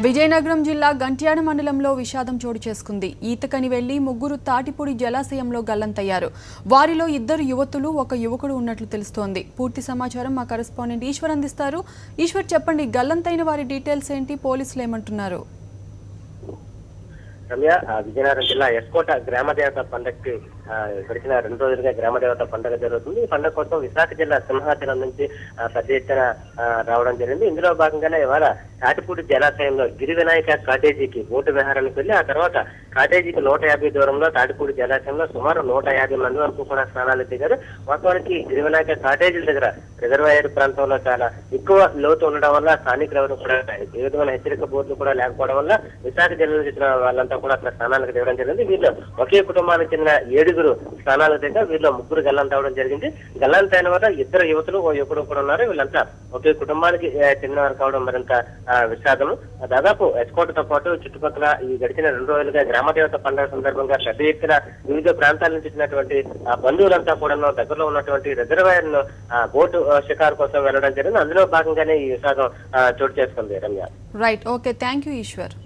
విజయనగరం జిల్లా గంట్యాడ మండలంలో విషాదం చోటు చేసుకుంది. ఈతకని వెళ్లి ముగ్గురు తాటిపూడి జలాశయంలో గల్లంతయ్యారు. వారిలో 2 యువతులు, 1 యువకుడు ఉన్నట్లు తెలుస్తోంది. పూర్తి సమాచారం మా కరెస్పాండెంట్ ఈశ్వర్ అందిస్తారు. ఈశ్వర్, చెప్పండి, గల్లంతైన వారి డీటెయిల్స్ ఏంటి, పోలీసులు ఏమంటున్నారు? రమ్య, విజయనగరం జిల్లా ఎస్కోట గ్రామ దేవత పండుగకి గడిచిన 2 రోజులుగా గ్రామ దేవత పండుగ జరుగుతుంది. ఈ పండుగ కోసం విశాఖ జిల్లా సింహాచలం నుంచి పెద్ద ఎత్తున రావడం జరిగింది. ఇందులో భాగంగానే ఇవాళ తాటిపూడి జలాశయంలో గిరి వినాయక కాటేజీకి బోటు విహారానికి వెళ్లి ఆ తర్వాత కాటేజీకి 150 దూరంలో తాటిపూడి జలాశయంలో సుమారు 150 మంది వరకు కూడా స్నానాలు దిగారు. వాస్తవానికి గిరి వినాయక కాటేజీల దగ్గర రిజర్వాయర్ ప్రాంతంలో చాలా ఎక్కువ లోతు ఉండడం వల్ల స్థానికులు ఎవరు కూడా ఏ విధమైన హెచ్చరిక బోర్డులు కూడా లేకపోవడం వల్ల విశాఖ జిల్లా నుంచి వాళ్ళంతా కూడా అక్కడ స్నానాలకు దిగడం జరిగింది. వీళ్ళు ఒకే కుటుంబానికి చెందిన 7 స్నానాలకు దిగా వీళ్ళు 3 గల్లంత అవడం జరిగింది. గల్లంత అయిన వల్ల 2 యువతులు, 1 యువకుడు కూడా ఉన్నారు. వీళ్ళంతా ఒకే కుటుంబానికి చెందిన వారు కావడం మరింత విషాదము. దాదాపు ఎస్కోటతో పాటు చుట్టుపక్కల ఈ గడిచిన 2 రోజులుగా గ్రామదేవత పండుగ సందర్భంగా పెద్ద ఎత్తున వివిధ ప్రాంతాల నుంచి వచ్చినటువంటి బంధువులంతా కూడా దగ్గరలో ఉన్నటువంటి రిజర్వాయర్ ను బోటు షికారు కోసం వెళ్లడం జరిగింది. అందులో భాగంగానే ఈ విషాదం చోటు చేసుకుంది. Ramya, right, okay, thank you Eshwar.